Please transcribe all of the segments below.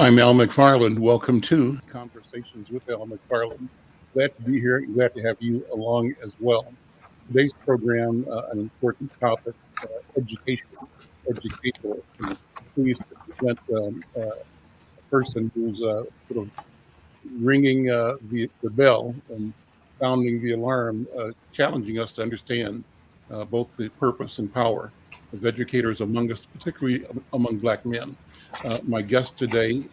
I'm Al McFarlane. Welcome to Conversations with Al McFarlane. Glad to be here. Glad to have you along as well. Today's program, an important topic, education, educational. And pleased to present a person who's sort of ringing the bell and sounding the alarm, challenging us to understand both the purpose and power of educators among us, particularly among Black men. My guests today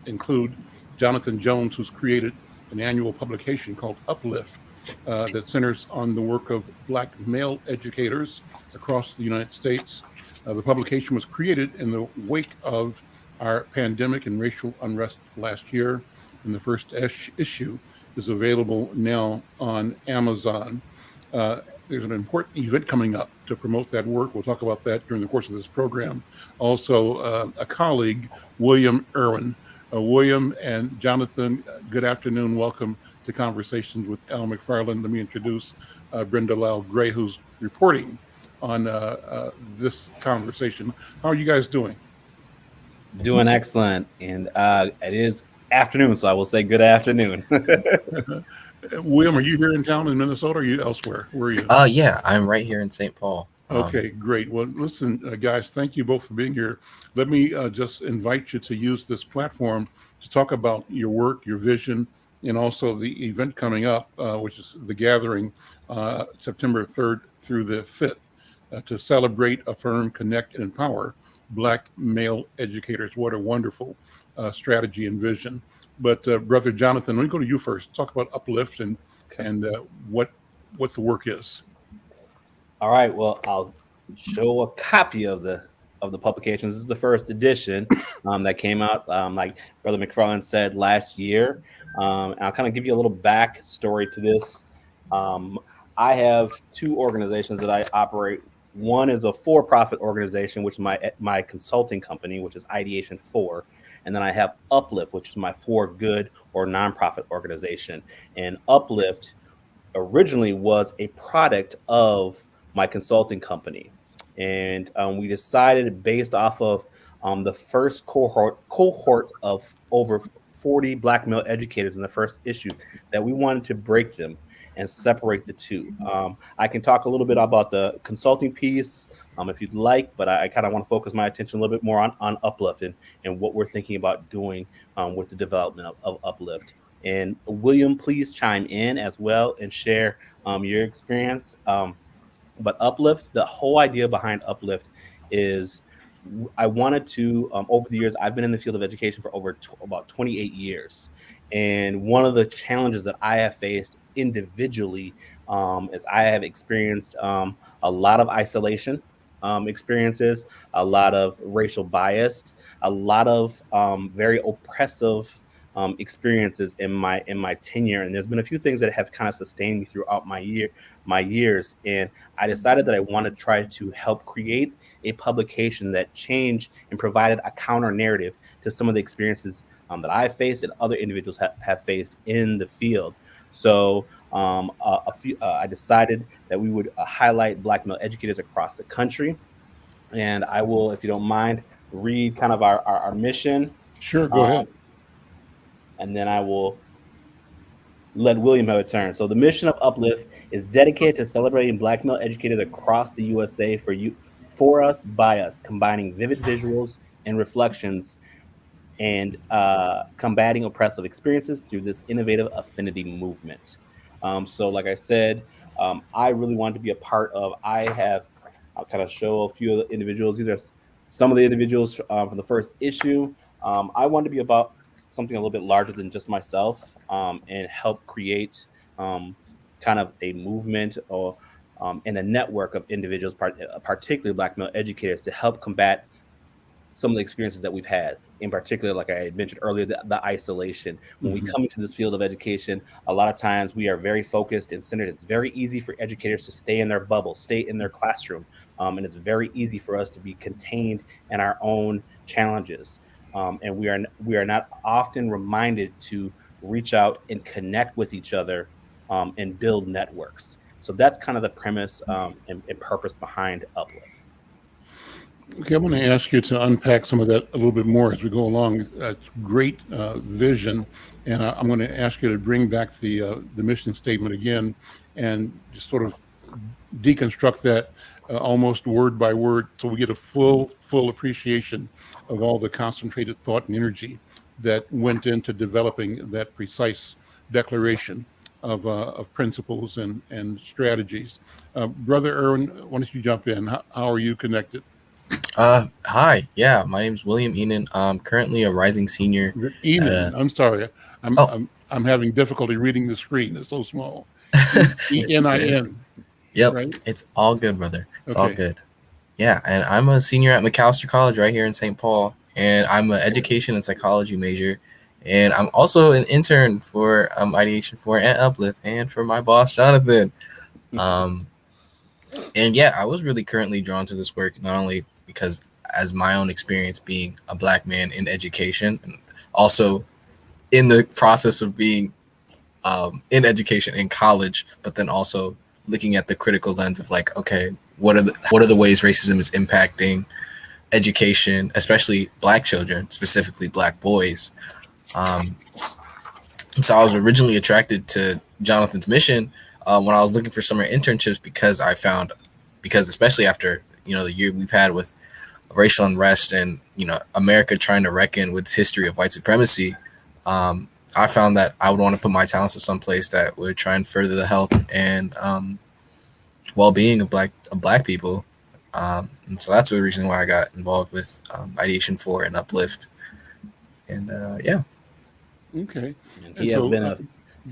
include Jonathan Jones, who's created an annual publication called Uplift that centers on the work of Black male educators across the United States. The publication was created in the wake of our pandemic and racial unrest last year, and the first issue is available now on Amazon. There's an important event coming up to promote that work. We'll talk about that during the course of this program. Also, a colleague, William Irwin. William and Jonathan, good afternoon. Welcome to Conversations with Al McFarlane. Let me introduce Brenda Lau Gray, who's reporting on this conversation. How are you guys doing? Doing excellent, and it is afternoon, so I will say good afternoon. William, are you here in town in Minnesota or are you elsewhere? Where are you? Yeah, I'm right here in St. Paul. Okay, great. Well, listen, guys, thank you both for being here. Let me just invite you to use this platform to talk about your work, your vision, and also the event coming up, which is the gathering September 3rd through the 5th to celebrate, affirm, connect, and empower Black male educators. What a wonderful strategy and vision. But Brother Jonathan, let me go to you first. Talk about Uplift and what the work is. All right, well, I'll show a copy of the publication. This is the first edition that came out, like Brother McFarlane said last year. And I'll kind of give you a little backstory to this. I have two organizations that I operate. One is a for-profit organization, which is my consulting company, which is Ideation 4. And then I have Uplift, which is my for good or nonprofit organization. And Uplift originally was a product of my consulting company. And we decided, based off of the first cohort of over 40 Black male educators in the first issue, that we wanted to break them and separate the two. I can talk a little bit about the consulting piece if you'd like, but I kind of want to focus my attention a little bit more on Uplift and what we're thinking about doing with the development of Uplift. And William, please chime in as well and share your experience. But Uplift, the whole idea behind Uplift is I wanted to, over the years, I've been in the field of education for over about 28 years. And one of the challenges that I have faced individually is I have experienced a lot of isolation experiences, a lot of racial bias, a lot of very oppressive experiences in my tenure. And there's been a few things that have kind of sustained me throughout my years. And I decided that I wanted to try to help create a publication that changed and provided a counter narrative to some of the experiences that I faced and other individuals have faced in the field. So I decided that we would highlight Black male educators across the country. And I will, if you don't mind, read kind of our mission. Sure, go ahead. And then I will let William have a turn. So the mission of Uplift is dedicated to celebrating Black male educators across the USA for us, by us, combining vivid visuals and reflections and combating oppressive experiences through this innovative affinity movement. So like I said, I really wanted to be a part of, I'll kind of show a few of the individuals. These are some of the individuals from the first issue. I wanted to be about something a little bit larger than just myself and help create kind of a movement or and a network of individuals, particularly Black male educators, to help combat some of the experiences that we've had. In particular, like I had mentioned earlier, the isolation. When we come into this field of education, a lot of times we are very focused and centered. It's very easy for educators to stay in their bubble, stay in their classroom. And it's very easy for us to be contained in our own challenges. And we are not often reminded to reach out and connect with each other and build networks. So that's kind of the premise and purpose behind Uplift. Okay, I'm going to ask you to unpack some of that a little bit more as we go along. That's great vision, and I'm going to ask you to bring back the mission statement again, and just sort of deconstruct that almost word by word, so we get a full appreciation of all the concentrated thought and energy that went into developing that precise declaration of principles and strategies. Brother Erwin, why don't you jump in? How are you connected? Hi. Yeah, my name's William Enan. I'm currently a rising senior. Enan. Uh, I'm sorry. I'm oh, I'm I'm having difficulty reading the screen. It's so small. Enin, yep. right? It's all good, brother. It's all Okay. good. Yeah, and I'm a senior at McAllister College right here in St. Paul, and I'm an education and psychology major, and I'm also an intern for Ideation for and Uplift, and for my boss Jonathan. Um, and yeah, I was really currently drawn to this work not only because as my own experience being a black man in education, and also in the process of being in education in college, but then also looking at the critical lens of like, okay, what are the ways racism is impacting education, especially black children, specifically black boys. Um, so I was originally attracted to Jonathan's mission when I was looking for summer internships because especially after the year we've had with racial unrest and America trying to reckon with its history of white supremacy, I found that I would want to put my talents to some place that would try and further the health and well-being of black people. And so that's the reason why I got involved with Ideation for and Uplift. And yeah. Okay. And he And has so, been a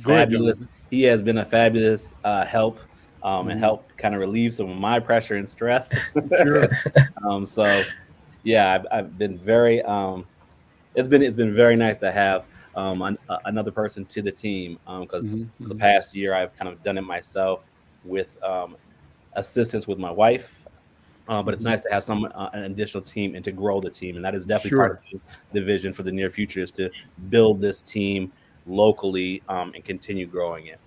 go ahead, fabulous. Jonathan. He has been a fabulous help, and Mhm. helped kind of relieve some of my pressure and stress. Sure. So, yeah, I've been very. It's been very nice to have another person to the team, because Mhm, for the mhm. past year I've kind of done it myself with assistance with my wife. But it's Mhm. nice to have an additional team and to grow the team, and that is definitely part of Sure. the vision for the near future is to build this team locally, and continue growing it.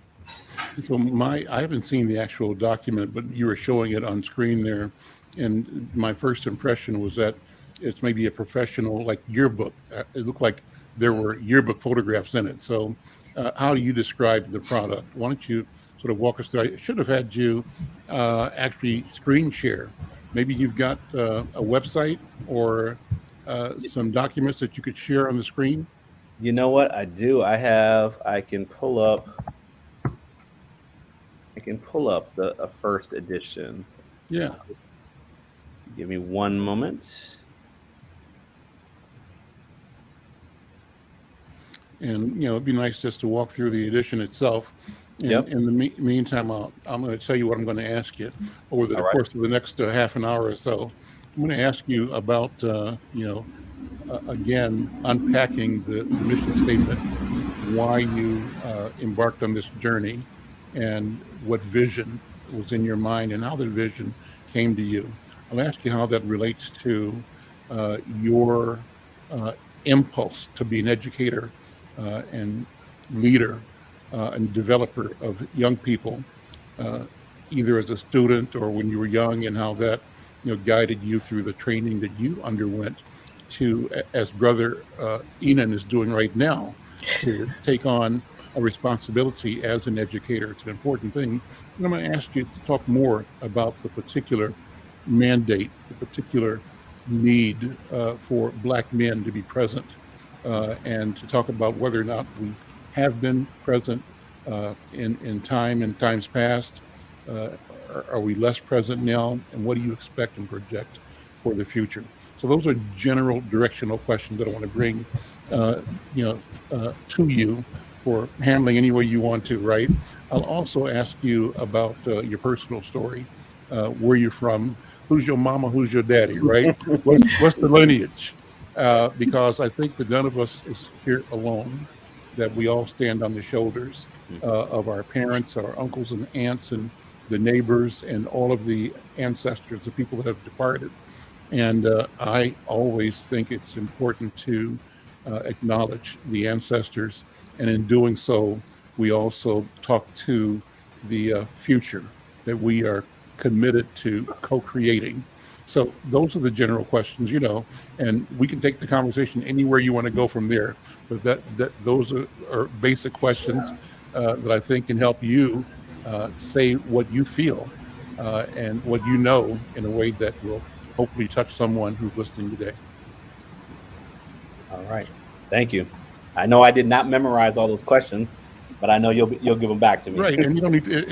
So I haven't seen the actual document, but you were showing it on screen there, and my first impression was that it's maybe a professional like yearbook. It looked like there were yearbook photographs in it. So, how do you describe the product? Why don't you sort of walk us through? I should have had you actually screen share. Maybe you've got a website or some documents that you could share on the screen. You know what I do? I can pull up. I can pull up the a first edition. Yeah. Give me one moment. And it'd be nice just to walk through the edition itself. And Yep. in the meantime, I'm going to tell you what I'm going to ask you over the All right. course of the next half an hour or so. I'm going to ask you about again unpacking the mission statement, why you embarked on this journey, and what vision was in your mind, and how the vision came to you. I'll ask you how that relates to your uh, impulse to be an educator and leader and developer of young people, uh, either as a student or when you were young, and how that guided you through the training that you underwent to, as Brother Enan is doing right now, to take on a responsibility as an educator. It's an important thing. And I'm going to ask you to talk more about the particular mandate, the particular need for Black men to be present, and to talk about whether or not we have been present in times past. Are we less present now? And what do you expect and project for the future? So those are general directional questions that I want to bring, uh, to you for handling any way you want to. Right. I'll also ask you about your personal story. Where you're from? Who's your mama? Who's your daddy? Right. What's the lineage? Because I think that none of us is here alone. That we all stand on the shoulders of our parents, our uncles and aunts, and the neighbors, and all of the ancestors, the people that have departed. And I always think it's important to acknowledge the ancestors. And in doing so, we also talk to the future that we are committed to co creating. So those are the general questions, and we can take the conversation anywhere you want to go from there. But those are basic questions that I think can help you say what you feel and what you know in a way that will hopefully touch someone who's listening today. All right. Thank you. I know I did not memorize all those questions, but I know you'll give them back to me. Right, and you don't need to,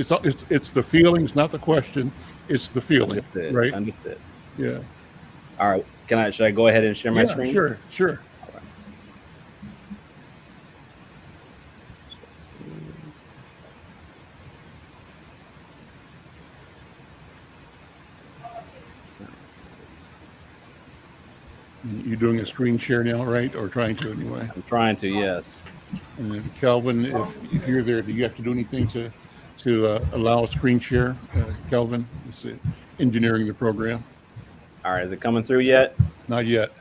it's the feelings, not the question. It's the feeling, Understood. right? Understood. Yeah. All right. Should I go ahead and share my Yeah, screen? sure. All right. You're doing a screen share now, right? Or trying to anyway. I'm trying to, yes. And then Kelvin, if you're there, do you have to do anything to allow a screen share? Kelvin, it's engineering the program. All right. Is it coming through yet? Not yet.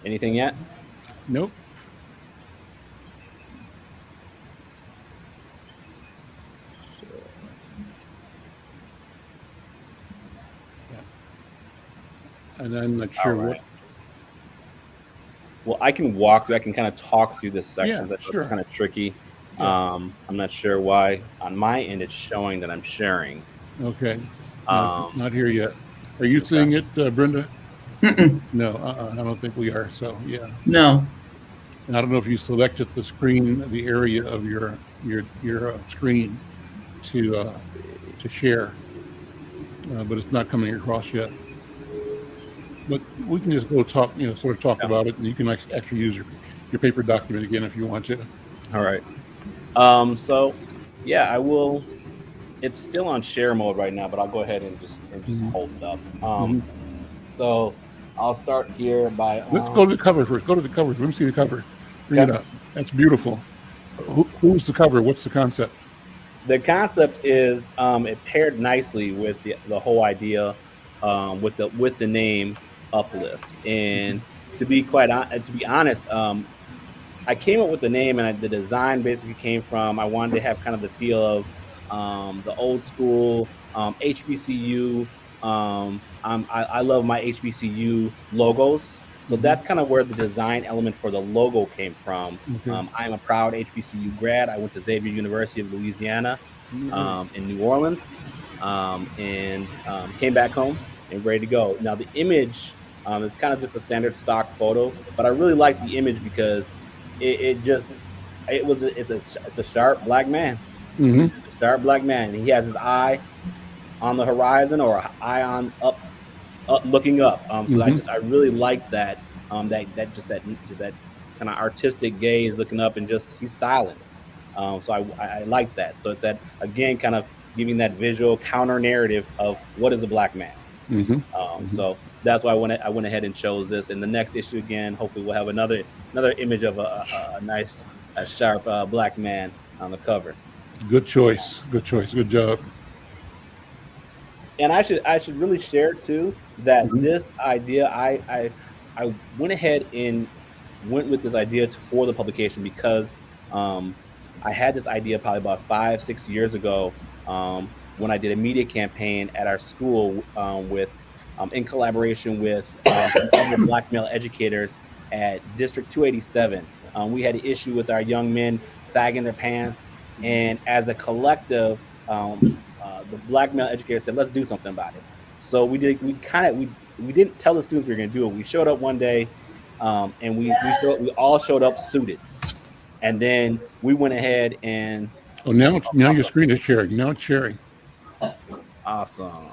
Anything yet? Nope. And I'm not sure what. Well, I can kind of talk through this section. Yeah, sure. That's kind of tricky. Yeah. I'm not sure why on my end it's showing that I'm sharing. Okay. Not here yet. Are you seeing it, Brenda? No, I don't think we are. So yeah. No. And I don't know if you selected the screen, the area of your screen to share, but it's not coming across yet. But we can just go talk, sort of talk about it, and you can actually use your paper document again if you want to. All right. So yeah, I will. It's still on share mode right now, but I'll go ahead and just hold it up. So I'll start here by. Let's go to the cover first. Go to the cover. Let me see the cover. Bring it up. That's beautiful. Who's the cover? What's the concept? The concept is it paired nicely with the whole idea with the name Uplift. And to be honest, I came up with the name, and the design basically came from, I wanted to have kind of the feel of the old school HBCU. I love my HBCU logos. So that's kind of where the design element for the logo came from. I'm a proud HBCU grad. I went to Xavier University of Louisiana in New Orleans, and came back home and ready to go. Now the image is kind of just a standard stock photo, but I really like the image because it's a sharp black man. He's just a sharp black man. And he has his eye on the horizon, or eye on up looking up. So I really like that. That kind of artistic gaze, looking up, and just he's styling. So I like that. So it's that, again, kind of giving that visual counter narrative of what is a black man. So that's why I went ahead and chose this. In the next issue, again, hopefully we'll have another image of a nice, sharp black man on the cover. Good choice. Good job. And I should really share too that this idea, I went ahead and went with this idea for the publication because I had this idea probably about 5-6 years ago when I did a media campaign at our school with in collaboration with other black male educators at District 287. We had an issue with our young men sagging their pants, and as a collective, the black male educators said, let's do something about it. So we didn't tell the students we were going to do it. We showed up one day, and we all showed up suited, and then we went ahead and. Now your screen is sharing. Now it's sharing. Awesome.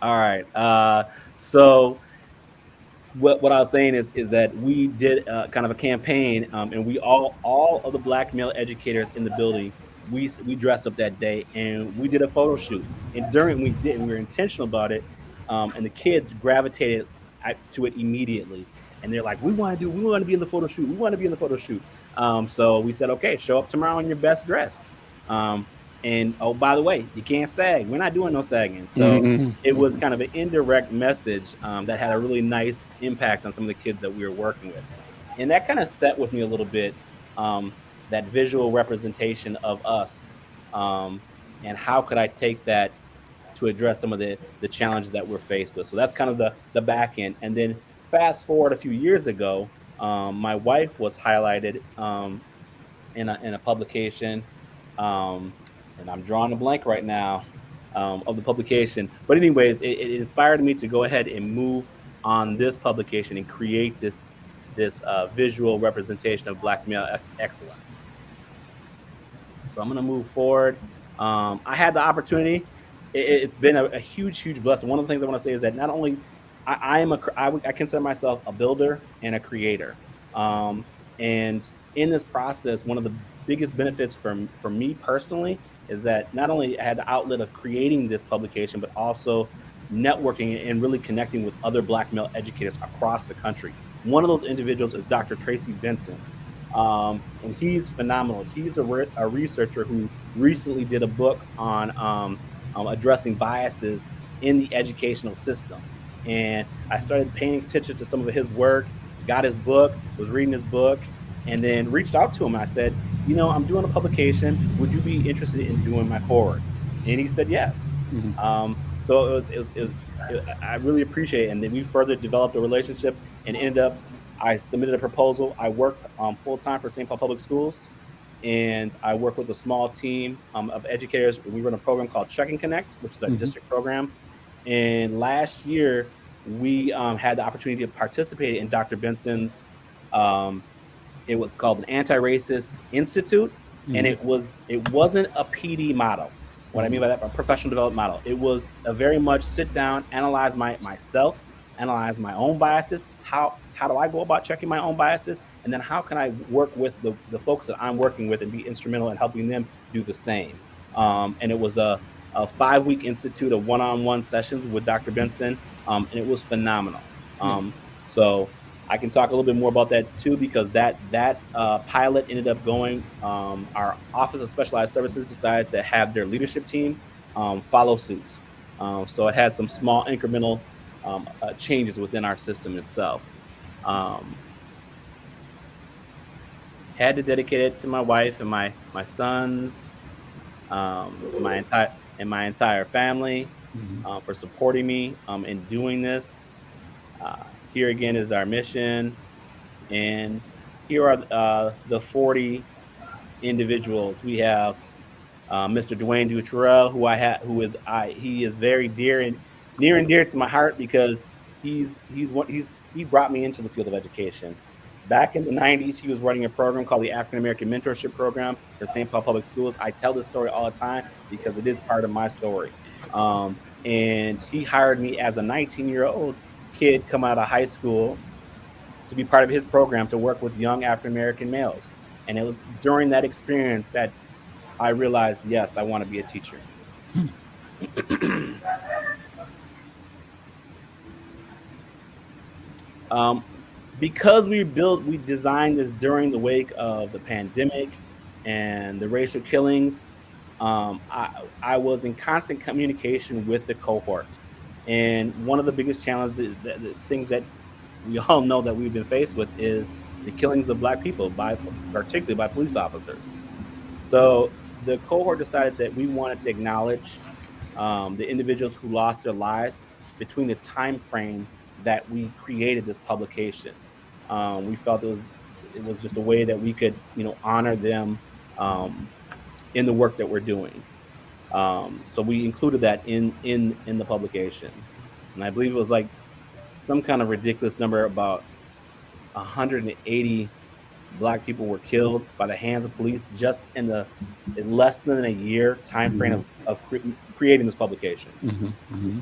All right. So what I was saying is that we did kind of a campaign, and we all of the black male educators in the building, we dressed up that day, and we did a photo shoot. And we were intentional about it, and the kids gravitated to it immediately. And they're like, we want to be in the photo shoot. So we said, okay, show up tomorrow in your best dressed. And oh, by the way, you can't sag. We're not doing no sagging. So Mm-hmm. it was kind of an indirect message that had a really nice impact on some of the kids that we were working with. And that kind of set with me a little bit, um, that visual representation of us, um, and how could I take that to address some of the challenges that we're faced with. So that's kind of the back end. And then fast forward a few years ago, my wife was highlighted in a publication, um, and I'm drawing a blank right now of the publication. But anyways, it inspired me to go ahead and move on this publication and create this visual representation of Black male excellence. So I'm going to move forward. I had the opportunity. It's been a huge, huge blessing. One of the things I want to say is that not only I consider myself a builder and a creator. Um, and in this process, one of the biggest benefits for me personally is that not only I had the outlet of creating this publication, but also networking and really connecting with other Black male educators across the country. One of those individuals is Dr. Tracy Benson, and he's phenomenal. He's a researcher who recently did a book on addressing biases in the educational system. And I started paying attention to some of his work, got his book, was reading his book, and then reached out to him. I said, I'm doing a publication. Would you be interested in doing my forward? And he said yes. Mm-hmm. So I really appreciate it. And then we further developed a relationship and ended up, I submitted a proposal. I work full time for St. Paul Public Schools, and I work with a small team of educators. We run a program called Check and Connect, which is a Mm-hmm. district program. And last year, we had the opportunity to participate in Dr. Benson's um, it was called an anti-racist institute, and Mm-hmm. it wasn't a PD model. What I mean by that, a professional development model. It was a very much sit down, analyze myself, analyze my own biases. How do I go about checking my own biases, and then how can I work with the folks that I'm working with and be instrumental in helping them do the same. And it was a 5-week institute of one-on-one sessions with Dr. Benson, and it was phenomenal. Yeah. So I can talk a little bit more about that too, because that pilot ended up going. Our Office of Specialized Services decided to have their leadership team follow suit. So it had some small incremental changes within our system itself. Um, had to dedicate it to my wife and my sons, and my entire family Mm-hmm. for supporting me in doing this. Here again is our mission. And here are the 40 individuals. We have Mr. Dwayne Dutrell, he is very near and dear to my heart, because he brought me into the field of education. Back in the 90s, he was running a program called the African American Mentorship Program for St. Paul Public Schools. I tell this story all the time because it is part of my story. And he hired me as a 19-year-old kid coming out of high school to be part of his program to work with young African American males. And it was during that experience that I realized, yes, I want to be a teacher. um, because we designed this during the wake of the pandemic and the racial killings. I was in constant communication with the cohort, and one of the biggest challenges, the things that we all know that we've been faced with, is the killings of Black people, particularly by police officers. So the cohort decided that we wanted to acknowledge the individuals who lost their lives between the time frame that we created this publication. We felt it was just a way that we could, honor them um, in the work that we're doing. So we included that in the publication, and I believe it was like some kind of ridiculous number, about 180 Black people were killed by the hands of police just in less than a year time frame Mm-hmm. of creating this publication. Mm-hmm.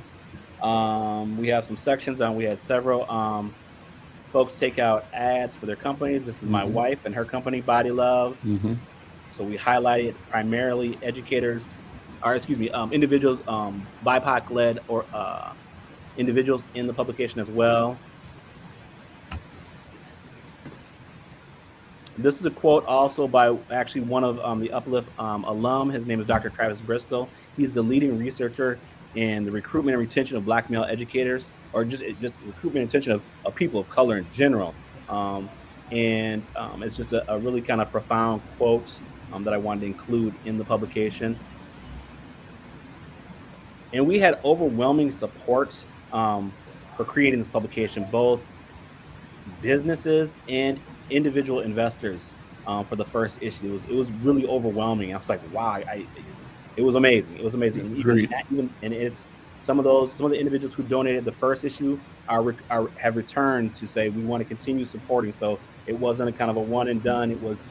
Mm-hmm. We have some sections on. We had several folks take out ads for their companies. This is my Mm-hmm. wife and her company, Body Love. Mm-hmm. So we highlighted primarily educators, or excuse me, individuals, BIPOC led or individuals in the publication as well. This is a quote also by actually one of the Uplift alum. His name is Dr. Travis Bristol. He's the leading researcher in the recruitment and retention of Black male educators, or just recruitment and retention of people of color in general. Um, and it's just a really kind of profound quote that I wanted to include in the publication. And we had overwhelming support for creating this publication, both businesses and individual investors for the first issue. It was really overwhelming. I was like, wow, it was amazing. It was amazing. And Great. it's some of the individuals who donated the first issue have returned to say we want to continue supporting. So it wasn't a kind of a one and done. It was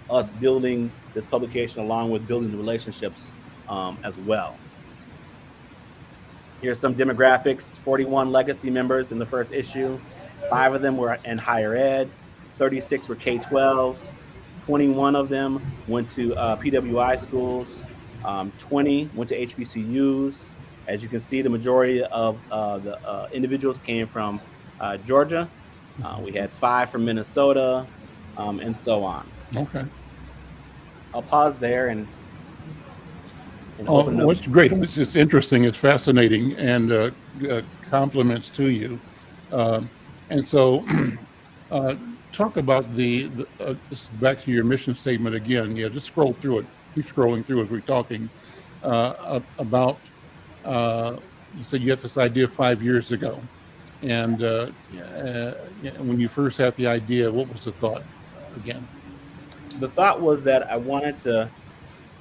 us building this publication along with building the relationships as well. Here's some demographics: 41 legacy members in the first issue. 5 of them were in higher ed, 36 were K 12, 21 of them went to PWI schools, 20 went to HBCUs. As you can see, the majority of the individuals came from Georgia. We had 5 from Minnesota, and so on. Okay. I'll pause there and Oh, open it up. what's great. It's interesting. It's fascinating, and compliments to you. Um, and so, uh, talk about this is back to your mission statement again. Yeah, just scroll through it. Keep scrolling through as we're talking about. You said you had this idea 5 years ago, and when you first had the idea, what was the thought again? The thought was that I wanted to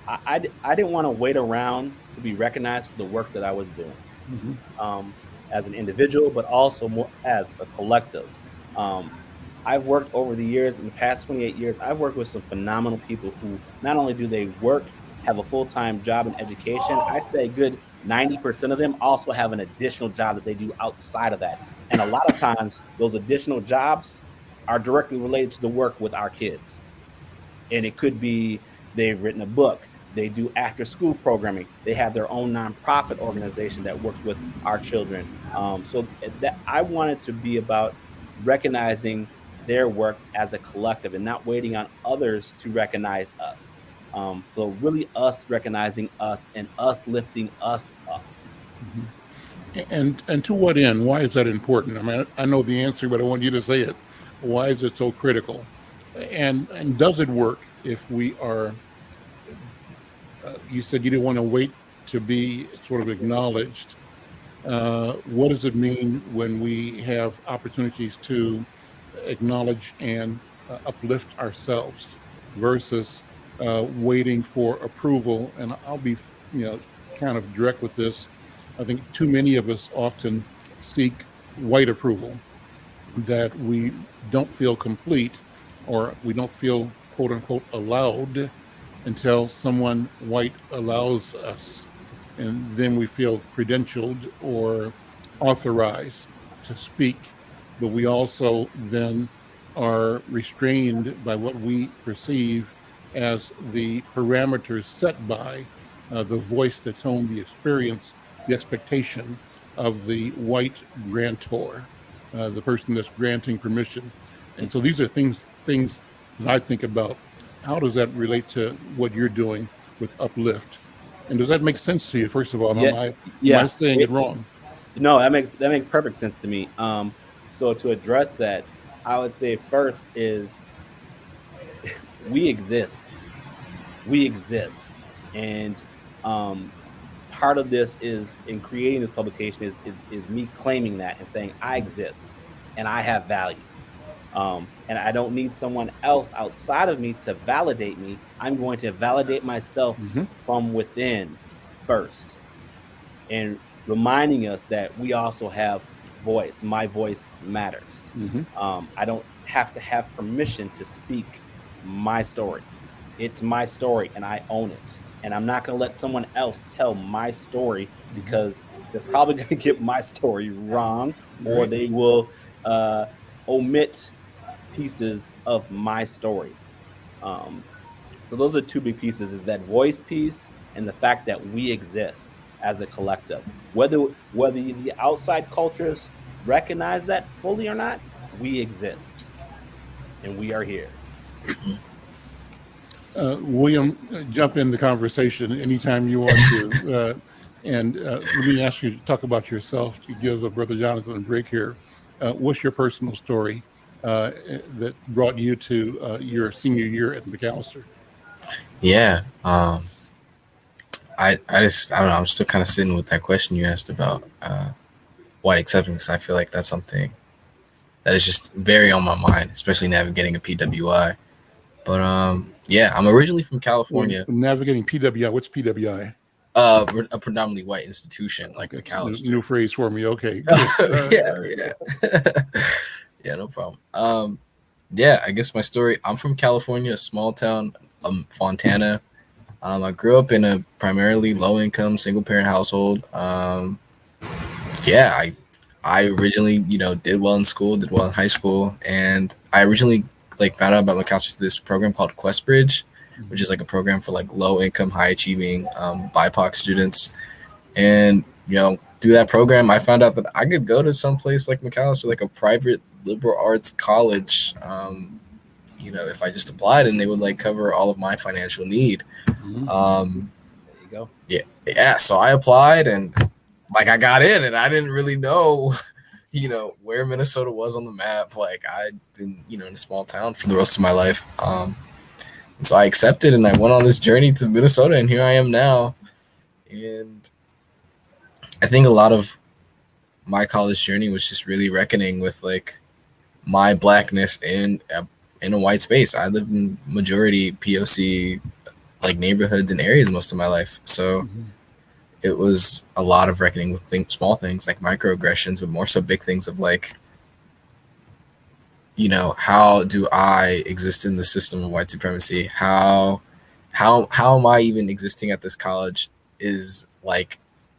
I didn't want to wait around to be recognized for the work that I was doing Hmm. um, as an individual, but also more as a collective. Um, I've worked over the years, in the past 28 years, I've worked with some phenomenal people who not only do they work, have a full time job in education, I'd say a good 90% of them also have an additional job that they do outside of that. And a lot of times, those additional jobs are directly related to the work with our kids, and it could be they've written a book, they do after school programming, they have their own nonprofit organization that works with our children. So that I wanted to be about recognizing their work as a collective and not waiting on others to recognize us. So really us recognizing us and us lifting us up. Hmm. And to what end? Why is that important? I mean, I know the answer, but I want you to say it. Why is it so critical? And does it work if we are? You said you didn't want to wait to be sort of acknowledged. What does it mean when we have opportunities to acknowledge and uplift ourselves versus waiting for approval? And I'll be, you know, kind of direct with this. I think too many of us often seek white approval, that we don't feel complete or we don't feel quote unquote allowed until someone white allows us. And then we feel credentialed or authorized to speak. But we also then are restrained by what we perceive as the parameters set by the voice, the tone, the experience, the expectation of the white grantor, the person that's granting permission. And so these are things that I think about. How does that relate to what you're doing with Uplift? And does that make sense to you? First of all, Yeah, am I yeah. saying it wrong? No, that makes perfect sense to me. So to address that, I would say first is we exist. We exist, and um, part of this is in creating this publication is me claiming that and saying I exist and I have value. And I don't need someone else outside of me to validate me. I'm going to validate myself Hmm. from within first, and reminding us that we also have voice. My voice matters. Hmm. I don't have to have permission to speak my story. It's my story and I own it. And I'm not going to let someone else tell my story Hmm. because they're probably going to get my story wrong, or Right. they will uh, omit pieces of my story. Um, so those are two big pieces: is that voice piece and the fact that we exist as a collective. Whether the outside cultures recognize that fully or not, we exist and we are here. William, jump in the conversation anytime you want to. And let me ask you to talk about yourself to give Brother Jonathan a break here. What's your personal story that brought you to your senior year at McAllister? Yeah. I don't know. I'm still kind of sitting with that question you asked about white acceptance. I feel like that's something that is just very on my mind, especially navigating a PWI. But yeah, I'm originally from California. Navigating PWI. What's PWI? A predominantly white institution like Okay. McAllister. New phrase for me. Okay. Good. Yeah. Yeah, no problem. Yeah, I guess my story. I'm from California, a small town, Fontana. I grew up in a primarily low income single parent household. Yeah, I originally, did well in school, did well in high school, and I originally found out about McAllister through this program called Quest Bridge, which is like a program for like low income, high achieving BIPOC students. And through that program, I found out that I could go to some place like McAllister, like a private liberal arts college. If I just applied, and they would like cover all of my financial need. Mhm. There you go. Yeah. So I applied, and I got in, and I didn't really know, where Minnesota was on the map. Like I'd been, in a small town for the rest of my life. And so I accepted, and I went on this journey to Minnesota, and here I am now. And I think a lot of my college journey was just really reckoning with my blackness in a white space. I lived in majority POC neighborhoods and areas most of my life. So it was a lot of reckoning with small things like microaggressions, but more so big things of how do I exist in the system of white supremacy? How am I even existing at this college is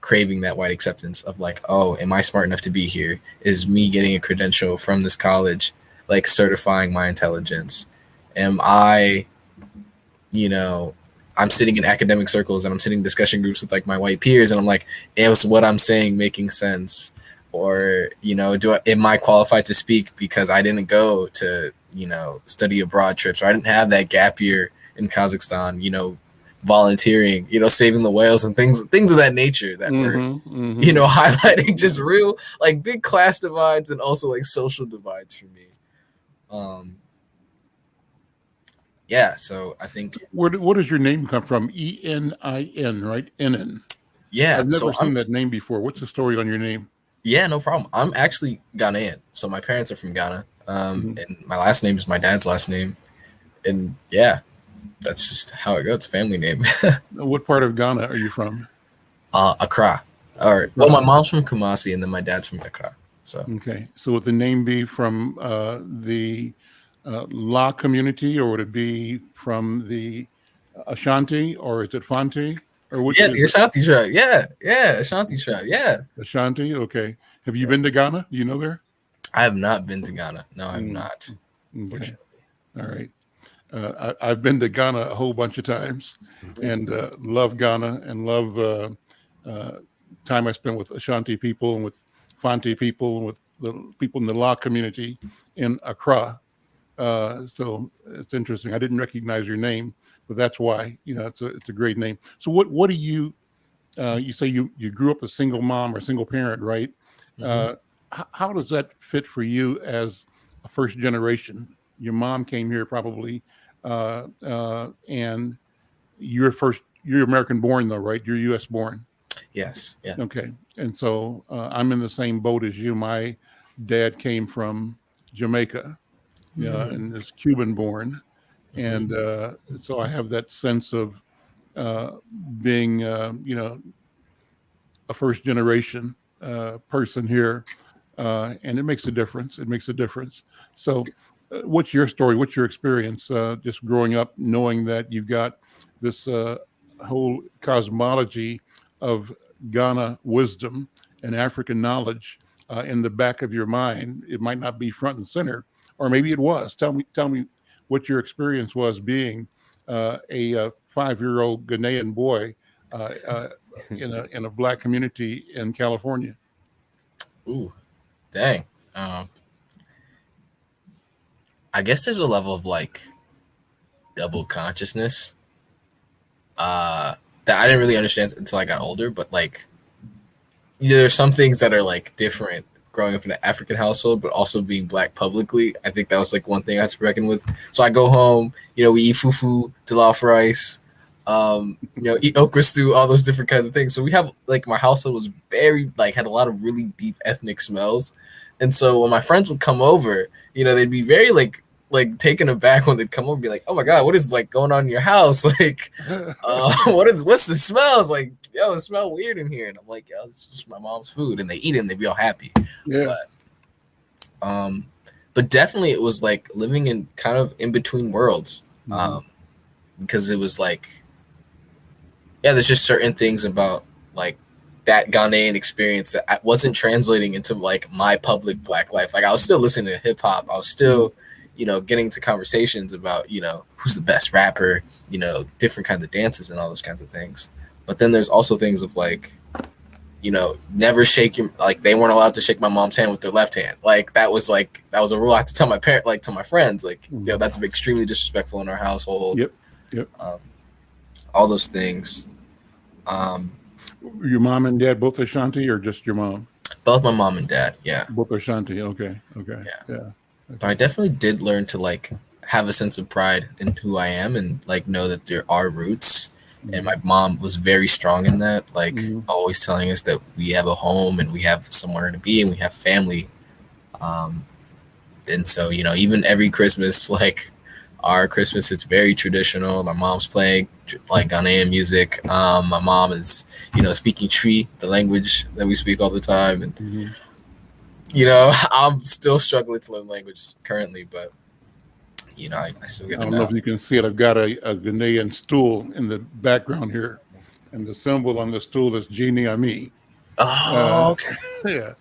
craving that white acceptance of oh, am I smart enough to be here? Is me getting a credential from this college certifying my intelligence? Am I, I'm sitting in academic circles and I'm sitting in discussion groups with my white peers, and I'm like, is what I'm saying making sense? Or, am I qualified to speak because I didn't go to, study abroad trips, or I didn't have that gap year in Kazakhstan, volunteering, saving the whales and things of that nature that were, highlighting just real big class divides and also social divides for me. Yeah, so I think Where does your name come from? ENIN, right? Enin. Yeah, I've never seen that name before. What's the story on your name? Yeah, no problem. I'm actually Ghanaian, so my parents are from Ghana, and my last name is my dad's last name, and yeah, that's just how it goes. It's a family name. What part of Ghana are you from? Accra. Well, my mom's from Kumasi, and then my dad's from Accra. So okay, so would the name be from the La community, or would it be from the Ashanti, or is it Fanti, or which? Yeah, the Ashanti tribe. Yeah, Ashanti tribe. Yeah, Ashanti. Okay, have you been to Ghana? Do you know there? I have not been to Ghana. No, I have not. Okay. All right. I've been to Ghana a whole bunch of times, and love Ghana, and love time I spent with Ashanti people and with Fanti people and with the people in the La community in Accra. So it's interesting. I didn't recognize your name, but that's why. It's a great name. So what do you? You say you grew up a single mom or single parent, right? How does that fit for you as a first generation? Your mom came here probably, and you're American born though, right? You're U.S. born. Yes. Yeah. Okay. And so I'm in the same boat as you. My dad came from Jamaica, and is Cuban born. And so I have that sense of being, a first generation person here. And it makes a difference. It makes a difference. So what's your story? What's your experience just growing up, knowing that you've got this whole cosmology of Ghana wisdom and African knowledge in the back of your mind? It might not be front and center, or maybe it was. Tell me what your experience was being a 5-year-old Ghanaian boy in a black community in California. Ooh, dang. I guess there's a level of double consciousness that I didn't really understand until I got older. But like, there's some things that are like different growing up in an African household, but also being black publicly. I think that was like one thing I had to reckon with. So I go home, we eat fufu, jollof rice, eat okra stew, all those different kinds of things. So we have like my household was very like had a lot of really deep ethnic smells, and so when my friends would come over, they'd be very like taken aback when they'd come over and be like, oh my god, what is like going on in your house? Like, what's the smells? Like, yo, it smells weird in here. And I'm like, yo, it's just my mom's food, and they eat it and they be all happy. Yeah. But definitely it was like living in kind of in between worlds. Because it was like, yeah, there's just certain things about like that Ghanaian experience that I wasn't translating into like my public black life. Like I was still listening to hip hop. I was still, getting to conversations about, who's the best rapper, different kinds of dances and all those kinds of things. But then there's also things of like, never shake your, like they weren't allowed to shake my mom's hand with their left hand. Like that was a rule I had to tell my parent, like to my friends, like, that's extremely disrespectful in our household. Yep. All those things. Your mom and dad both Ashanti or just your mom? Both my mom and dad, yeah. Both Ashanti, okay. Yeah. But I definitely did learn to like have a sense of pride in who I am and like know that there are roots. And my mom was very strong in that, like always telling us that we have a home and we have somewhere to be and we have family. And so, even every Christmas, like our Christmas, it's very traditional. My mom's playing like Ghanaian music. My mom is, speaking Tree, the language that we speak all the time. And, I'm still struggling to learn language currently, but, I still get it. I don't know if you can see it. I've got a Ghanaian stool in the background here. And the symbol on the stool is Genie Ami. Oh, okay. Yeah.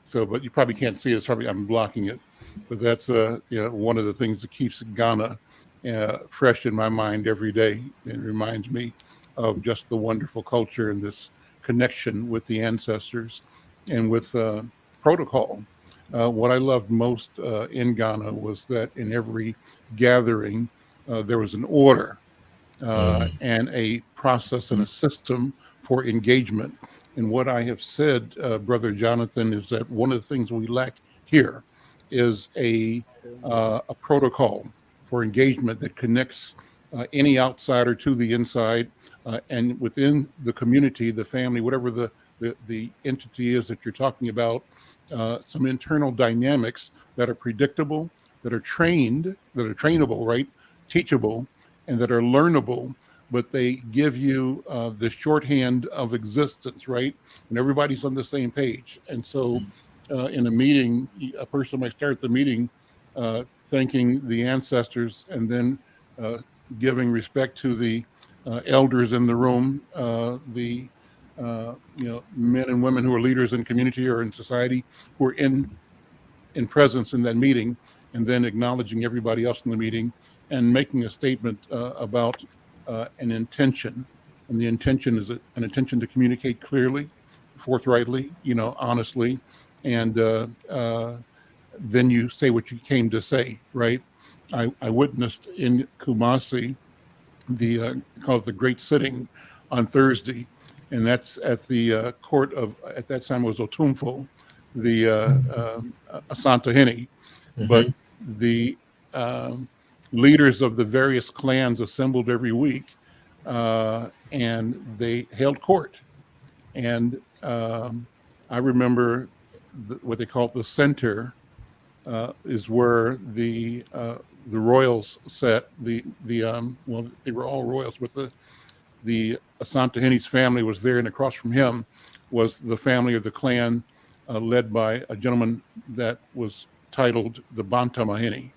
So, but you probably can't see it. It's probably, I'm blocking it. But that's one of the things that keeps Ghana fresh in my mind every day. It reminds me of just the wonderful culture and this connection with the ancestors and with protocol. What I loved most in Ghana was that in every gathering, there was an order and a process and a system for engagement. And what I have said, Brother Jonathan, is that one of the things we lack here is a protocol for engagement that connects any outsider to the inside, and within the community, the family, whatever the entity is that you're talking about, some internal dynamics that are predictable, that are trainable, right? Teachable, and that are learnable, but they give you the shorthand of existence, right? And everybody's on the same page. And so in a meeting, a person might start the meeting thanking the ancestors and then giving respect to the elders in the room, the men and women who are leaders in community or in society who are in presence in that meeting, and then acknowledging everybody else in the meeting and making a statement about an intention. And the intention is an intention to communicate clearly, forthrightly, honestly, and then you say what you came to say, right? I witnessed in Kumasi called the Great Sitting on Thursday, and that's at the court of, at that time it was Otumfo, the Asante Hene, but the leaders of the various clans assembled every week, and they held court. And I remember what they call the center is where the royals sat. Well, they were all royals, but the Asante Hene's family was there, and across from him was the family of the clan led by a gentleman that was titled the Bantamahene.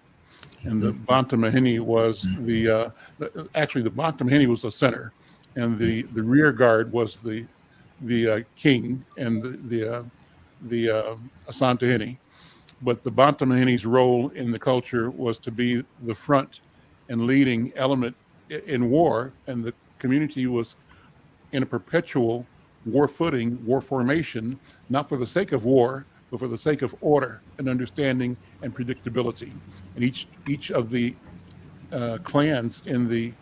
And the Bantamahene was actually the Bantamahene was the center, and the rear guard was the king and the Asante Hene. But the Bantamahene's role in the culture was to be the front and leading element in war, and the community was in a perpetual war footing, war formation, not for the sake of war, but for the sake of order and understanding and predictability. And each of the clans in the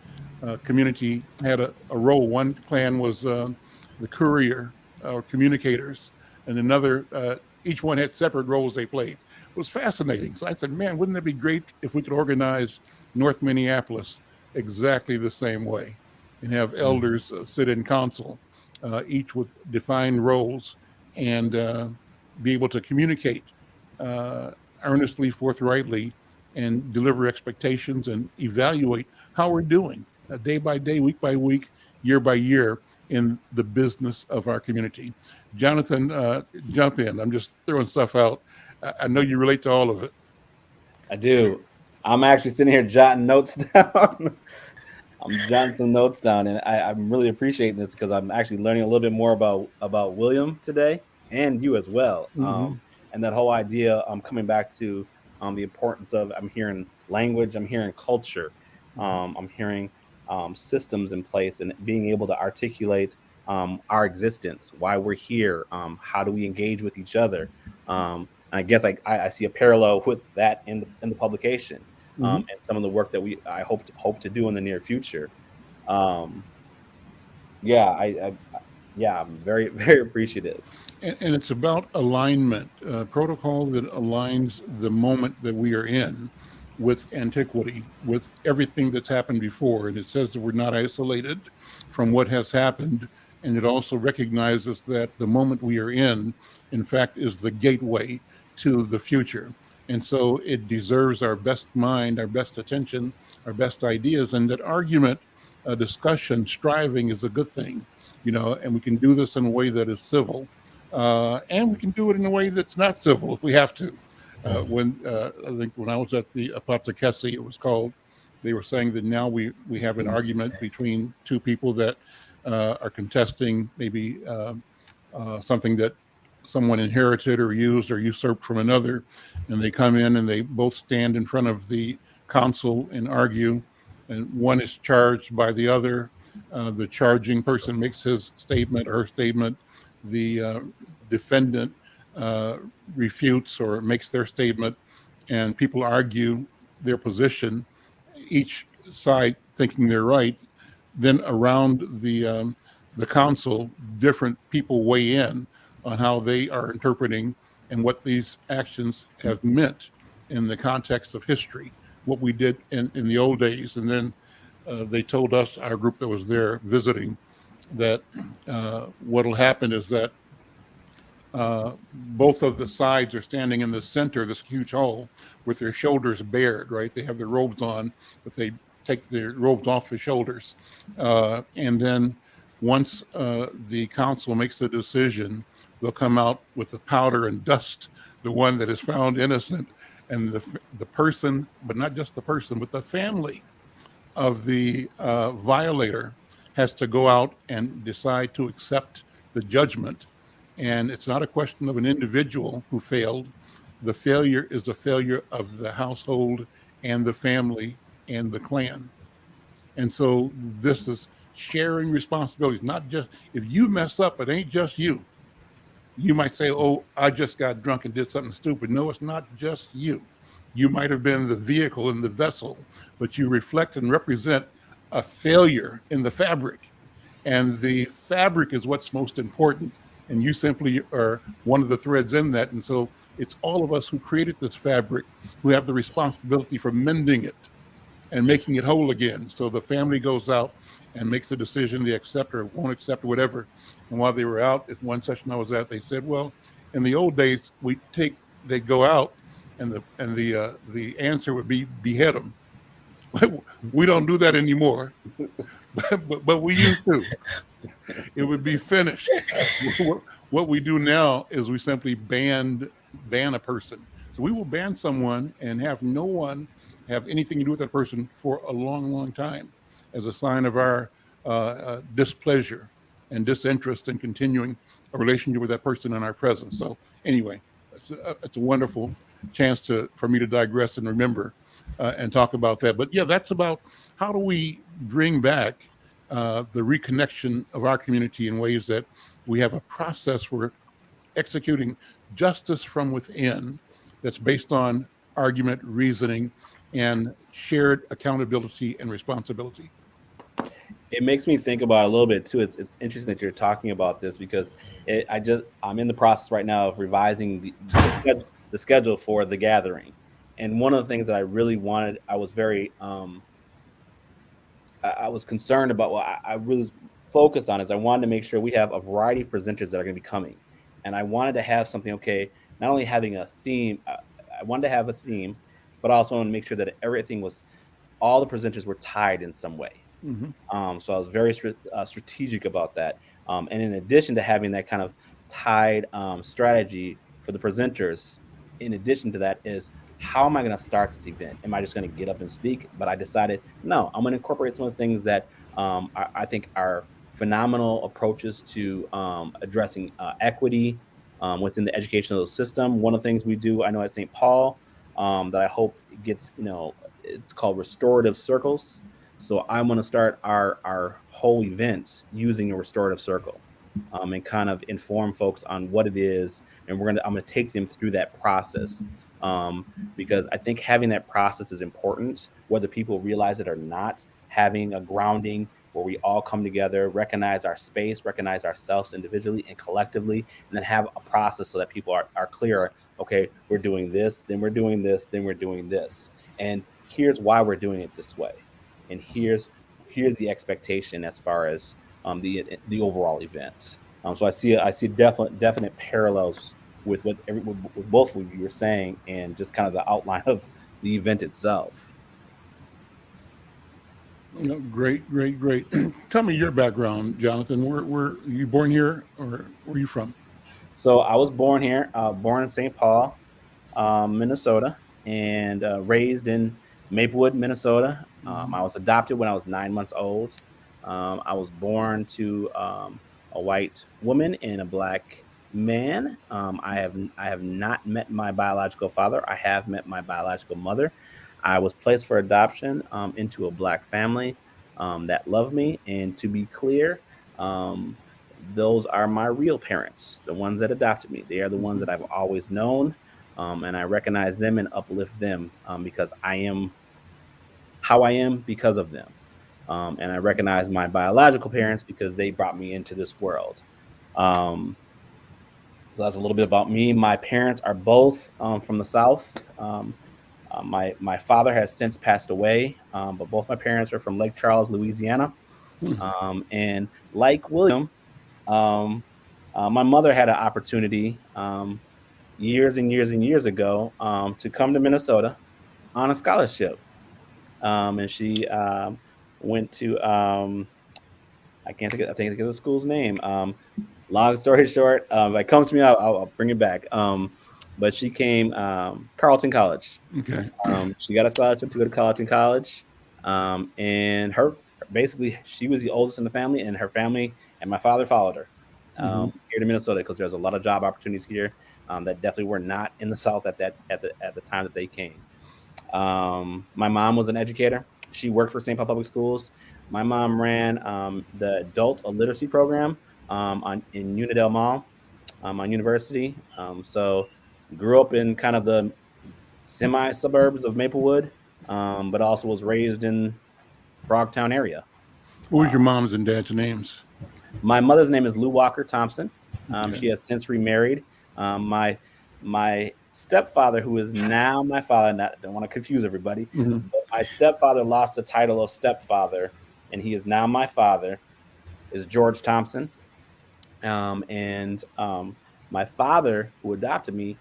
community had a role. One clan was the courier or communicators, and another, each one had separate roles they played. It was fascinating. So I said, man, wouldn't it be great if we could organize North Minneapolis exactly the same way and have elders sit in council, each with defined roles, and be able to communicate uh, earnestly, forthrightly, and deliver expectations and evaluate how we're doing day by day, week by week, year by year in the business of our community. Jonathan, jump in. I'm just throwing stuff out. I know you relate to all of it. I do. I'm actually sitting here jotting notes down. I'm jotting some notes down, and I'm really appreciating this because I'm actually learning a little bit more about William today and you as well. Mm-hmm. And that whole idea, coming back to the importance of, I'm hearing language, I'm hearing culture, I'm hearing systems in place, and being able to articulate our existence, why we're here, how do we engage with each other. And I guess I see a parallel with that in the publication, Mm-hmm. and some of the work that I hope to do in the near future. Um, yeah, yeah, I'm very very appreciative. And it's about alignment, protocol that aligns the moment that we are in with antiquity, with everything that's happened before. And it says that we're not isolated from what has happened. And it also recognizes that the moment we are in fact, is the gateway to the future. And so it deserves our best mind, our best attention, our best ideas, and that argument, discussion, striving is a good thing, and we can do this in a way that is civil, and we can do it in a way that's not civil if we have to. When I think when I was at the apothecary, it was called, they were saying that now we have an argument between two people that are contesting maybe something that someone inherited or used or usurped from another, and they come in and they both stand in front of the council and argue, and one is charged by the other. The charging person makes his statement or her statement. The defendant uh, refutes or makes their statement, and people argue their position, each side thinking they're right. Then around the council, different people weigh in on how they are interpreting and what these actions have meant in the context of history, what we did in the old days. And then they told us, our group that was there visiting, that what'll happen is that both of the sides are standing in the center of this huge hall with their shoulders bared, right? They have their robes on, but they take their robes off their shoulders. And then once the council makes the decision, they'll come out with the powder and dust the one that is found innocent. And the person, but not just the person, but the family of the violator has to go out and decide to accept the judgment. And it's not a question of an individual who failed. The failure is a failure of the household and the family and the clan. And so this is sharing responsibilities, not just if you mess up, it ain't just you. You might say, oh, I just got drunk and did something stupid. No, it's not just you. You might have been the vehicle and the vessel, but you reflect and represent a failure in the fabric. And the fabric is what's most important. And you simply are one of the threads in that. And so it's all of us who created this fabric who have the responsibility for mending it and making it whole again. So the family goes out and makes a decision, they accept or won't accept or whatever. And while they were out, at one session I was at, they said, well, in the old days, they'd go out and the answer would be behead them. We don't do that anymore, but we used to. It would be finished. What we do now is we simply ban a person. So we will ban someone and have no one have anything to do with that person for a long, long time, as a sign of our displeasure and disinterest in continuing a relationship with that person in our presence. So anyway, it's a wonderful chance for me to digress and remember and talk about that. But yeah, that's about how do we bring back the reconnection of our community in ways that we have a process for executing justice from within that's based on argument, reasoning, and shared accountability and responsibility. It makes me think about it a little bit too. It's interesting that you're talking about this because I'm in the process right now of revising the schedule for the gathering, and one of the things that I really wanted, I was very I was concerned about what I really focused on is I wanted to make sure we have a variety of presenters that are going to be coming, and I wanted to have something. Okay, not only having a theme, I wanted to have a theme, but I also want to make sure that everything was all the presenters were tied in some way. Mm-hmm. So I was very strategic about that. And in addition to having that kind of tied strategy for the presenters, in addition to that, is how am I going to start this event? Am I just going to get up and speak? But I decided, no, I'm going to incorporate some of the things that I think are phenomenal approaches to addressing equity within the educational system. One of the things we do, I know at St. Paul, that I hope gets, it's called restorative circles. So I'm going to start our whole events using a restorative circle, and kind of inform folks on what it is, and I'm going to take them through that process, because I think having that process is important, whether people realize it or not. Having a grounding where we all come together, recognize our space, recognize ourselves individually and collectively, and then have a process so that people are clear. Okay, we're doing this, then we're doing this, then we're doing this, and here's why we're doing it this way, and here's the expectation as far as the overall event. So I see definite parallels with with both of you were saying, and just kind of the outline of the event itself. Great, great, great. Tell me your background, Jonathan. Were you born here, or where are you from? So I was born here, born in St. Paul, Minnesota, and raised in Maplewood, Minnesota. I was adopted when I was 9 months old. I was born to a white woman and a black man. I have not met my biological father. I have met my biological mother. I was placed for adoption into a black family that loved me. And to be clear, those are my real parents, the ones that adopted me. They are the ones that I've always known, and I recognize them and uplift them, because I am how I am because of them. And I recognize my biological parents because they brought me into this world. Um, so that's a little bit about me. My parents are both from the South. My father has since passed away, but both my parents are from Lake Charles, Louisiana. Hmm. And like William, um, my mother had an opportunity years and years and years ago to come to Minnesota on a scholarship, and she went to I think of the school's name. Long story short, if it comes to me, I'll bring it back. But she came Carleton College. Okay. She got a scholarship to go to Carleton College, and basically she was the oldest in the family, and her family and my father followed her Hmm. here to Minnesota because there's a lot of job opportunities here that definitely were not in the South at the time that they came. My mom was an educator. She worked for St. Paul Public Schools. My mom ran the adult literacy program in Unadale Mall on University. So grew up in kind of the semi suburbs of Maplewood, but also was raised in Frogtown area. What was your mom's and dad's names? My mother's name is Lou Walker Thompson. Okay. She has since remarried. My stepfather, who is now my father, don't want to confuse everybody, Hmm. but my stepfather lost the title of stepfather, and he is now my father, is George Thompson. And my father, who adopted me,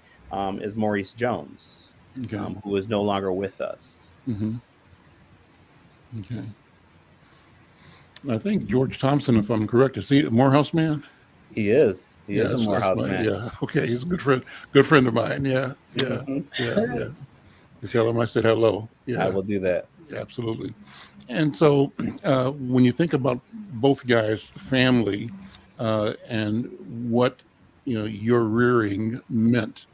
is Maurice Jones, Okay. who is no longer with us. Hmm. Okay. I think George Thompson, if I'm correct, is he a Morehouse man? He is. He Yeah, is a that's Morehouse my, man. yeah. Okay, he's a good friend of mine. Yeah, yeah, Mhm. yeah, yeah. You tell him I said hello. I Yeah, will do that. yeah, absolutely. And so, when you think about both guys' family, and what your rearing meant,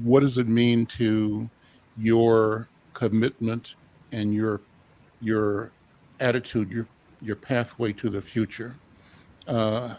what does it mean to your commitment and your attitude, your pathway to the future? Uh,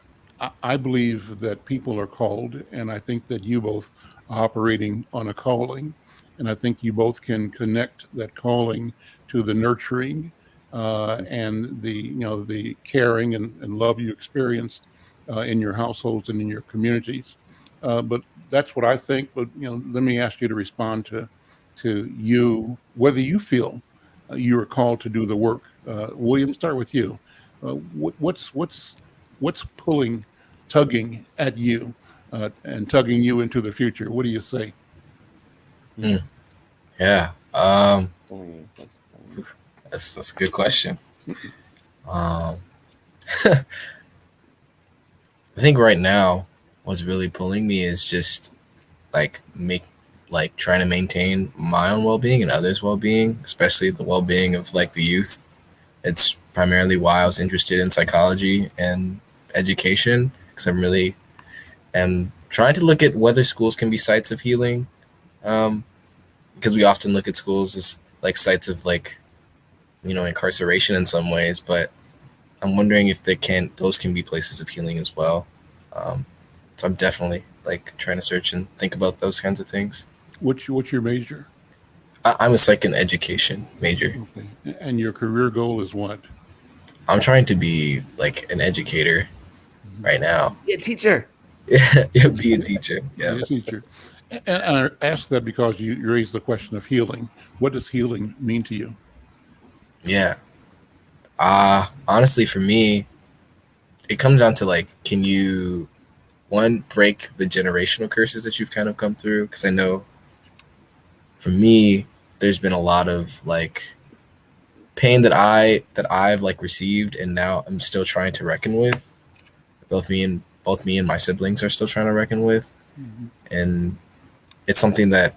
I believe that people are called, and I think that you both are operating on a calling. and I think you both can connect that calling to the nurturing and the caring and love you experienced in your households and in your communities. But that's what I think. But let me ask you to respond to you whether you feel you are called to do the work. William, start with you. What's pulling, tugging at you, and tugging you into the future? What do you say? Mm, yeah. That's That's a good question. Um, I think right now, what's really pulling me is just like trying to maintain my own well being and others' well being, especially the well being of like the youth. It's primarily why I was interested in psychology and education because I'm really am trying to look at whether schools can be sites of healing. Because we often look at schools as like sites of like incarceration in some ways, but I'm wondering if those can be places of healing as well. Um, so I'm definitely like trying to search and think about those kinds of things. What's your major? I'm a second education major. Okay, and your career goal is what? I'm trying to be like an educator Mhm. right now. yeah, teacher. Yeah, be a teacher. Yeah, Yes, teacher. And I ask that because you raised the question of healing. What does healing mean to you? yeah. Honestly, for me, it comes down to like, can you one break the generational curses that you've kind of come through? Because I know for me, there's been a lot of like pain that I've like received, and now I'm still trying to reckon with. Both me and my siblings are still trying to reckon with, Mhm. and it's something that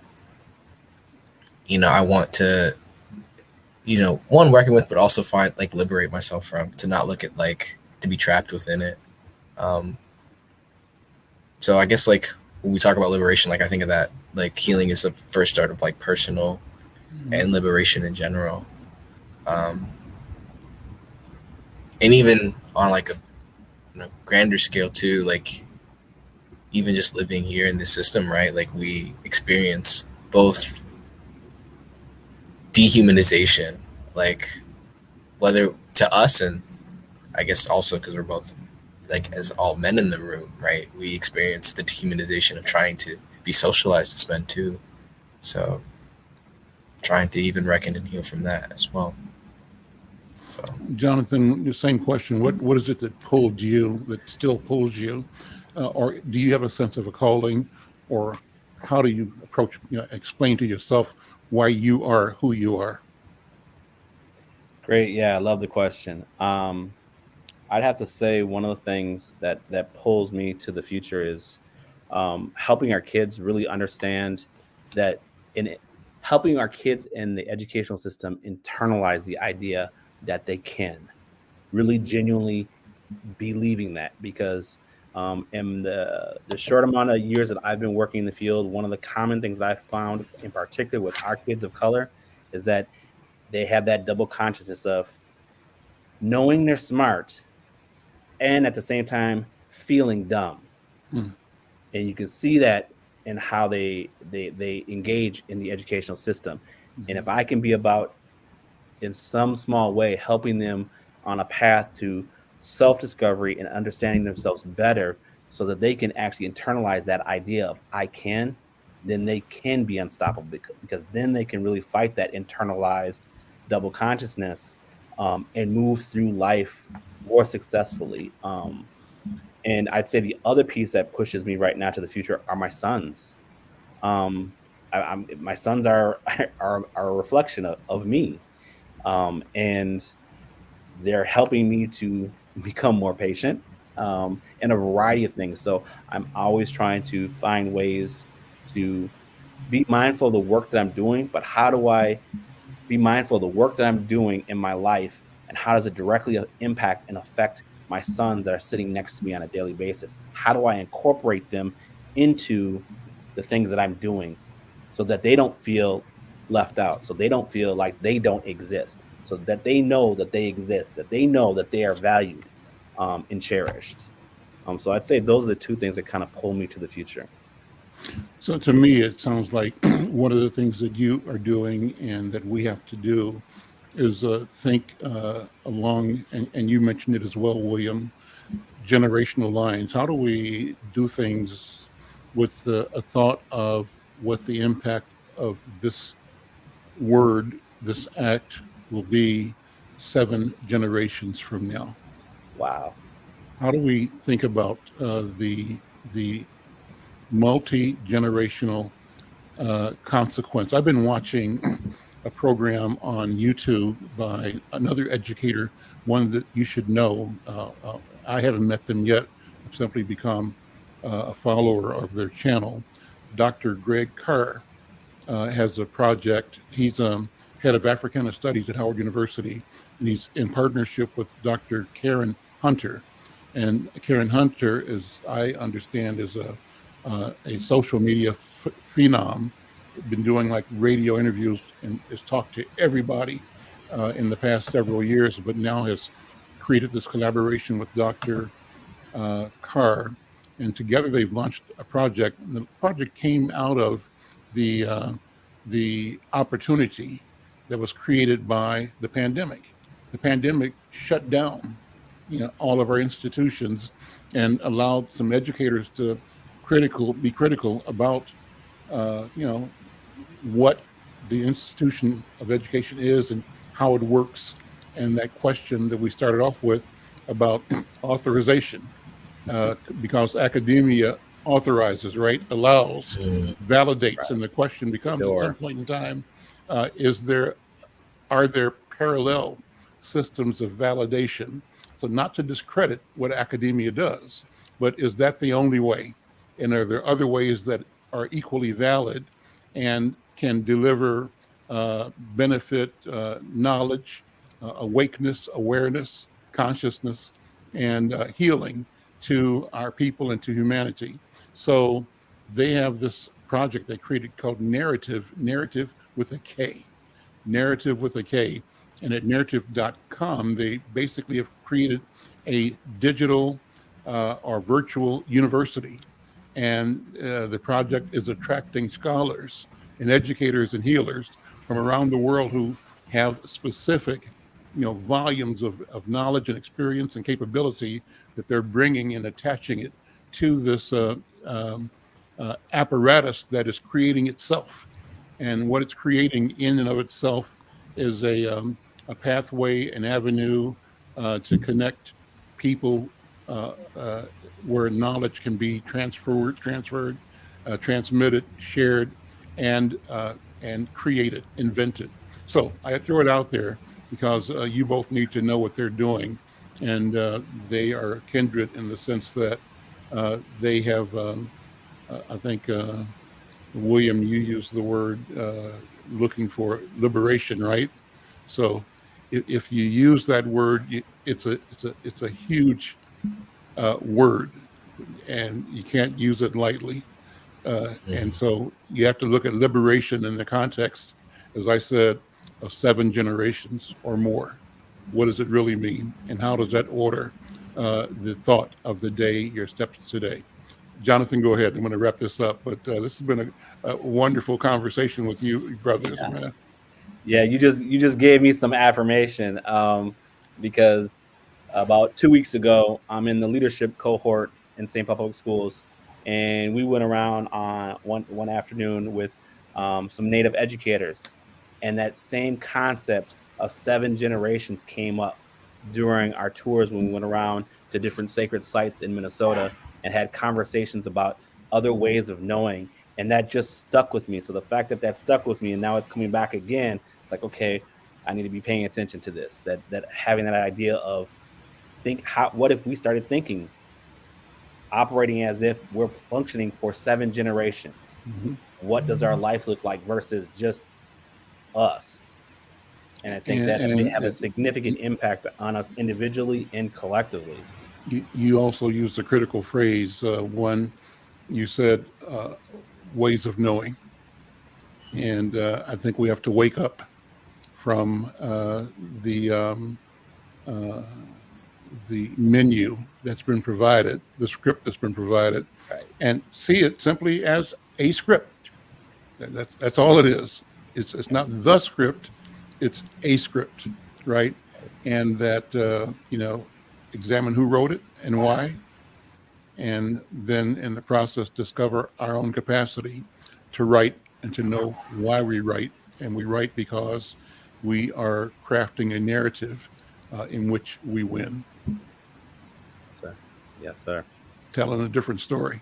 I want to one reckon with, but also find like liberate myself from to not look at like to be trapped within it. Um, so I guess like when we talk about liberation, like I think of that like healing is the first start of like personal Mhm. and liberation in general. Um, and even on like a grander scale too, like even just living here in this system, right? Like we experience both dehumanization, like whether to us and I guess also because we're both like as all men in the room, right? We experience the dehumanization of trying to be socialized as men too. So trying to even reckon and heal from that as well. So Jonathan, the same question. What is it that pulled you, that still pulls you? Or do you have a sense of a calling? Or how do you approach, explain to yourself why you are who you are? Great. Yeah, I love the question. I'd have to say one of the things that pulls me to the future is helping our kids really understand that in it, helping our kids in the educational system internalize the idea that they can really genuinely believing that because in the short amount of years that I've been working in the field, one of the common things that I found in particular with our kids of color is that they have that double consciousness of knowing they're smart and at the same time feeling dumb. Hmm. And you can see that in how they engage in the educational system. And Mhm. if I can be about in some small way helping them on a path to self-discovery and understanding themselves better so that they can actually internalize that idea of I can, then they can be unstoppable because then they can really fight that internalized double consciousness and move through life more successfully. And I'd say the other piece that pushes me right now to the future are my sons. Um, my sons are are a reflection of me, and they're helping me to become more patient and a variety of things. So I'm always trying to find ways to be mindful of the work that I'm doing, but how do I be mindful of the work that I'm doing in my life and how does it directly impact and affect my sons that are sitting next to me on a daily basis? How do I incorporate them into the things that I'm doing so that they don't feel left out, so they don't feel like they don't exist, so that they know that they exist, that they know that they are valued and cherished. So I'd say those are the two things that kind of pull me to the future. So to me, it sounds like one of the things that you are doing and that we have to do is think along, and you mentioned it as well, William, generational lines. How do we do things with a thought of what the impact of this word, this act will be 7 generations from now? Wow. How do we think about the multi generational consequence? I've been watching a program on YouTube by another educator, one that you should know. I haven't met them yet. I've simply become a follower of their channel. Dr. Greg Carr has a project. He's head of Africana Studies at Howard University, and he's in partnership with Dr. Karen Hunter. And Karen Hunter, as I understand, is a social media phenom. Been doing like radio interviews and has talked to everybody in the past several years, but now has created this collaboration with Dr. Carr, and together they've launched a project. And the project came out of the uh, the opportunity that was created by the pandemic. The pandemic shut down, all of our institutions and allowed some educators to be critical about, what the institution of education is and how it works, and that question that we started off with about authorization, because academia authorizes, right, allows, validates, Right. and the question becomes at some Sure. point in time, is there are there parallel systems of validation? So, not to discredit what academia does, but is that the only way? And are there other ways that are equally valid and can deliver benefit, knowledge, awakeness, awareness, consciousness, and healing to our people and to humanity? So, they have this project they created called Narrative with a K, narrative with a K. And at narrative.com, they basically have created a digital or virtual university. And the project is attracting scholars and educators and healers from around the world who have specific, volumes of knowledge and experience and capability that they're bringing and attaching it to this apparatus that is creating itself. And what it's creating in and of itself is a pathway, an avenue to connect people where knowledge can be transmitted, shared, and created, invented. So I throw it out there because you both need to know what they're doing, and they are kindred in the sense that they have, I think. William, you used the word looking for liberation, right? So if you use that word, it's a huge word, and you can't use it lightly. And so you have to look at liberation in the context, as I said, of 7 generations or more. What does it really mean, and how does that order the thought of the day, your steps today? Jonathan, go ahead. I'm going to wrap this up, but this has been a wonderful conversation with you, brothers. Yeah. Yeah, you just gave me some affirmation, because about 2 weeks ago, I'm in the leadership cohort in St. Paul Public Schools, and we went around on one afternoon with some Native educators, and that same concept of 7 generations came up during our tours when we went around to different sacred sites in Minnesota and had conversations about other ways of knowing, and that just stuck with me. So the fact that that stuck with me and now it's coming back again, it's like, okay, I need to be paying attention to this. That having that idea of what if we started thinking, operating as if we're functioning for 7 generations? Mhm. What does our life look like versus just us? And I think And, that may and have a significant impact on us individually and collectively. you also used the critical phrase. One, you said ways of knowing, and I think we have to wake up from uh, the menu that's been provided, the script that's been provided, Right. and see it simply as a script. That's all it is. It's not the script, it's a script, right? And that examine who wrote it and why, and then in the process discover our own capacity to write and to know why we write. And we write because we are crafting a narrative in which we win, Sir. Yes, sir. telling a different story.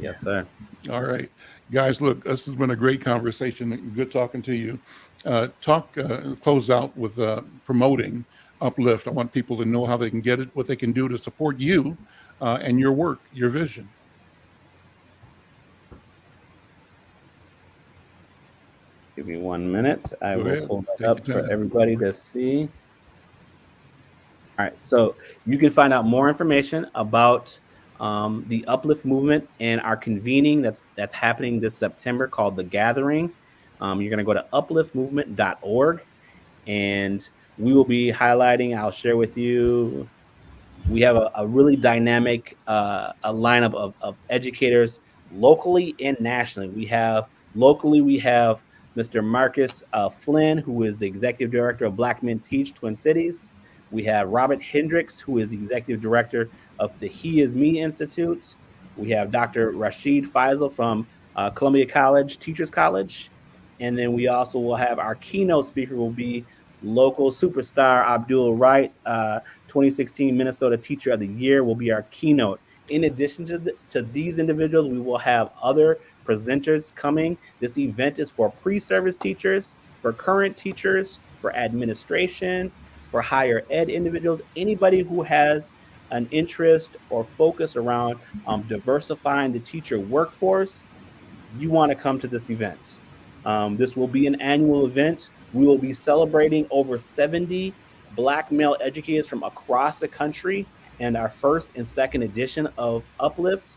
Yes, sir. All right, guys, look, this has been a great conversation. Good talking to you. Close out with promoting Uplift. I want people to know how they can get it, what they can do to support you and your work, your vision. Give me 1 minute. I Go will ahead. pull that Take up your for time. everybody to see. All right, so you can find out more information about the Uplift movement and our convening that's happening this September called The Gathering. You're going to go to upliftmovement.org, and we will be highlighting. I'll share with you. We have a really dynamic a lineup of educators locally and nationally. We have Mr. Marcus Flynn, who is the executive director of Black Men Teach Twin Cities. We have Robert Hendricks, who is the executive director of the He Is Me Institute. We have Dr. Rashid Faisal from Columbia College Teachers College. And then we also will have our keynote speaker will be local superstar Abdul Wright, 2016 Minnesota Teacher of the Year, will be our keynote. In addition to these individuals, we will have other presenters coming. This event is for pre-service teachers, for current teachers, for administration, for higher ed individuals, anybody who has an interest or focus around diversifying the teacher workforce. You want to come to this event. This will be an annual event. We will be celebrating over 70 Black male educators from across the country and our first and second edition of Uplift.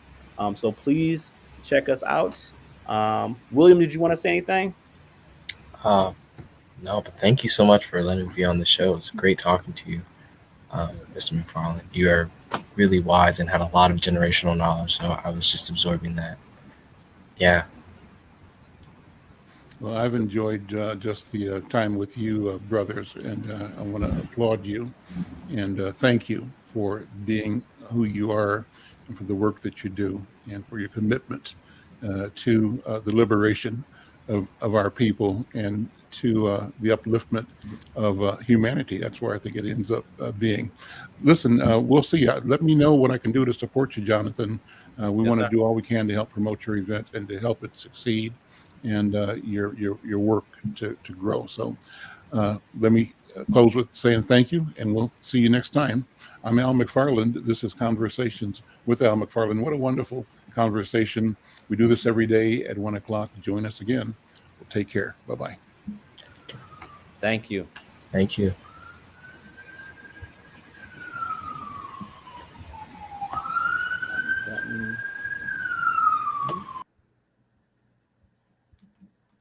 So please check us out. William, did you want to say anything? Uh, no, but thank you so much for letting me be on the show. It's great talking to you, Mr. McFarlane. You are really wise and had a lot of generational knowledge, so I was just absorbing that. Yeah. Well, I've enjoyed just the time with you, brothers, and I want to applaud you and thank you for being who you are and for the work that you do and for your commitment to the liberation of our people and to the upliftment of humanity. That's where I think it ends up being. Listen, we'll see. Let me know what I can do to support you, Jonathan. We Yes, want to sir. do all we can to help promote your event and to help it succeed and your work to grow. So let me close with saying thank you, and we'll see you next time. I'm Al McFarland. This is Conversations with Al McFarland. What a wonderful conversation. We do this every day at 1 o'clock. Join us again. Well, take care. Bye-bye. Thank you. Thank you.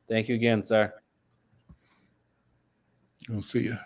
Thank you again, sir. We'll see you.